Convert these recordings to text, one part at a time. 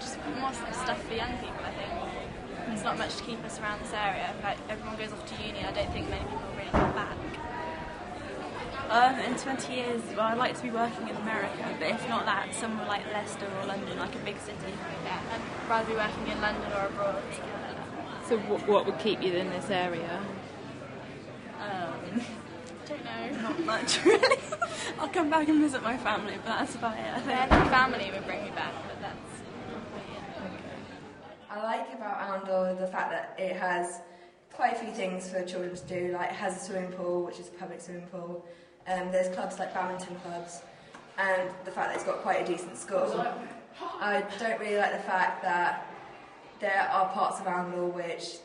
Just more stuff for young people, I think. There's not much to keep us around this area. Like, everyone goes off to uni, I don't think many people really come back. In 20 years, well, I'd like to be working in America, but if not that, somewhere like Leicester or London, like a big city. Yeah, I'd rather be working in London or abroad. So what would keep you in this area? Don't know, not much really. I'll come back and visit my family, but that's about it, I think. Yeah, my family would bring me back, but that's probably it. Okay. I like about Arundel the fact that it has quite a few things for children to do. Like, it has a swimming pool, which is a public swimming pool. There's clubs like badminton clubs, and the fact that it's got quite a decent school. I don't really like the fact that there are parts of Arundel which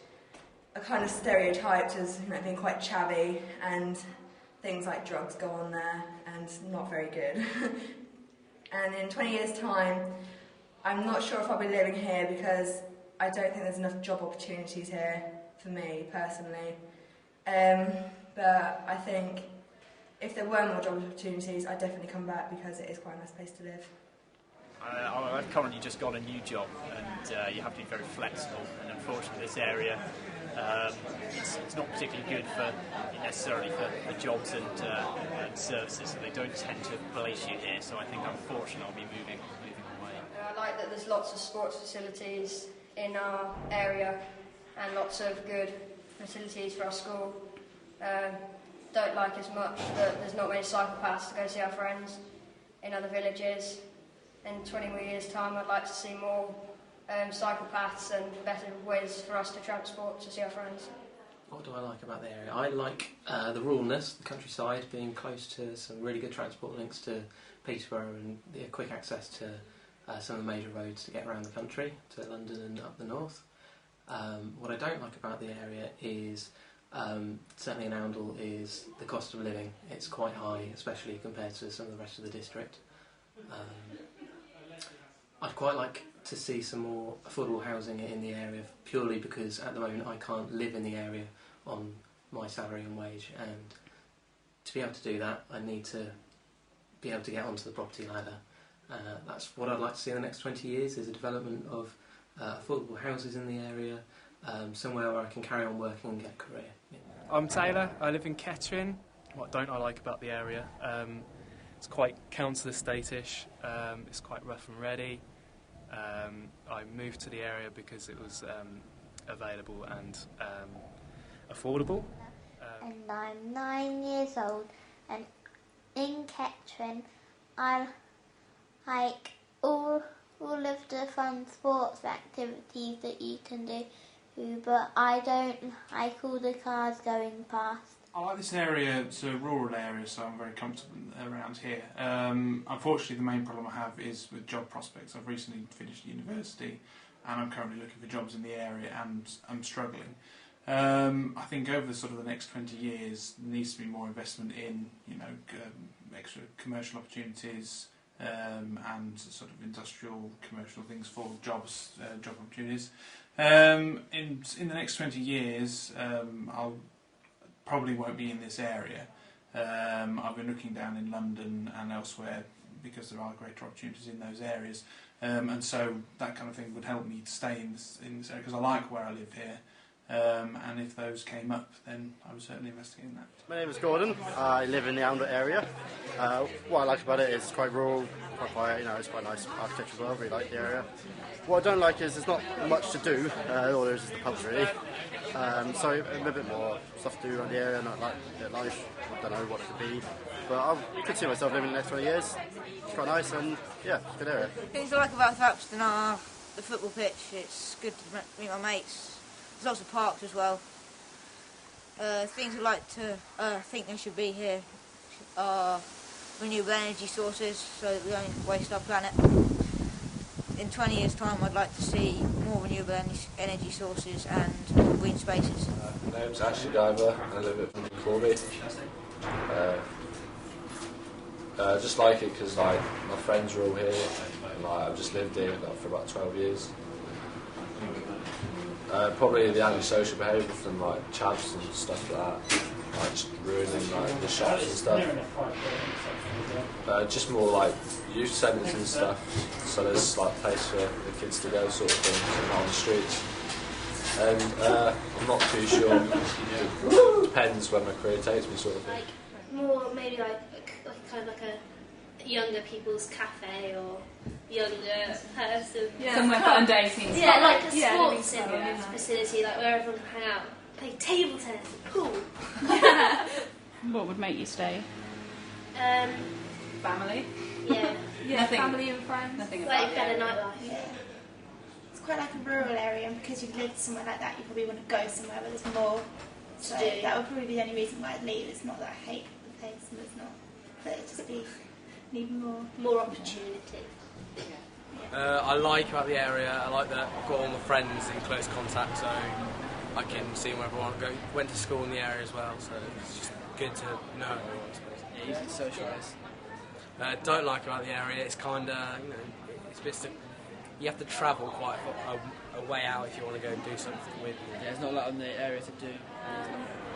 are kind of stereotyped as, you know, being quite chavvy, and things like drugs go on there and not very good. And in 20 years' time, I'm not sure if I'll be living here because I don't think there's enough job opportunities here for me personally. But I think if there were more job opportunities, I'd definitely come back because it is quite a nice place to live. I've currently just got a new job, and you have to be very flexible. And unfortunately, this area it's not particularly good for necessarily for jobs and services, so they don't tend to place you here. So I think, unfortunately, I'll be moving away. I like that there's lots of sports facilities in our area and lots of good facilities for our school. Don't like as much that there's not many cycle paths to go see our friends in other villages. In 20 more years' time, I'd like to see more cycle paths and better ways for us to transport to see our friends. What do I like about the area? I like the ruralness, the countryside, being close to some really good transport links to Peterborough and the quick access to some of the major roads to get around the country, to London and up the north. What I don't like about the area is, certainly in Arundel, is the cost of living. It's quite high, especially compared to some of the rest of the district. I'd quite like to see some more affordable housing in the area, purely because at the moment I can't live in the area on my salary and wage, and to be able to do that I need to be able to get onto the property ladder. That's what I'd like to see in the next 20 years, is a development of affordable houses in the area, somewhere where I can carry on working and get a career. Yeah. I'm Taylor, I live in Kettering. What don't I like about the area? It's quite council estate-ish, it's quite rough and ready. I moved to the area because it was available and affordable. And I'm 9 years old, and in Kettering I like all of the fun sports activities that you can do, but I don't like all the cars going past. I like this area. It's a rural area, so I'm very comfortable around here. Unfortunately, the main problem I have is with job prospects. I've recently finished university, and I'm currently looking for jobs in the area, and I'm struggling. I think over the next 20 years, there needs to be more investment in, extra commercial opportunities and sort of industrial, commercial things for job opportunities. In the next 20 years, I'll probably won't be in this area. I've been looking down in London and elsewhere because there are greater opportunities in those areas, and so that kind of thing would help me to stay in this area because I like where I live here, and if those came up then I would certainly investigate that. My name is Gordon. I live in the Arundel area. What I like about it is it's quite rural, quite quiet, it's quite nice architecture as well, I really like the area. What I don't like is there's not much to do, all there is the pubs really. So a little bit more stuff to do around the area, not like a bit of life. I don't know what it could be, but I could see myself living in the next 20 years. It's quite nice, and yeah, it's a good area. Things I like about Thaxton are the football pitch. It's good to meet my mates. There's lots of parks as well. Things I like to think there should be here are renewable energy sources, so that we don't waste our planet. In 20 years' time, I'd like to see more renewable energy sources and more green spaces. My name's Ashley Diver, and I live at Corby. I just like it because my friends are all here, and I've just lived here for about 12 years. Probably the antisocial behaviour from chavs and stuff like that, just ruining the shops and stuff. Just more like youth centres and stuff, so there's like place for the kids to go sort of thing, and not on the streets. And I'm not too sure, it depends where my career takes me sort of thing. Like more maybe like kind of like a younger people's cafe or younger person. Yeah. Somewhere for under 18s. Yeah, like a sports facility, like where everyone can hang out, play table tennis, pool. What would make you stay? Family. Yeah. Nothing. Family and friends. Nothing Like about better nightlife. Yeah. It's quite like a rural area, and because you've lived somewhere like that, you probably want to go somewhere where there's more. So that would probably be the only reason why I'd leave. It's not that I hate the place, and it's not. But it'd just be need more opportunity. I like about the area. I like that I've got all my friends in close contact, so I can see them wherever I want to go. Went to school in the area as well, so it's just good to know everyone, I suppose. Yeah, you can socialise. Don't like about the area. It's kind of, it's a bit. You have to travel quite a way out if you want to go and do something with. Yeah, there's not a lot in the area to do.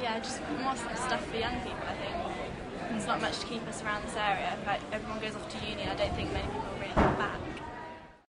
Yeah, just more stuff for young people, I think. There's not much to keep us around this area. Like, everyone goes off to uni. I don't think many people really come back.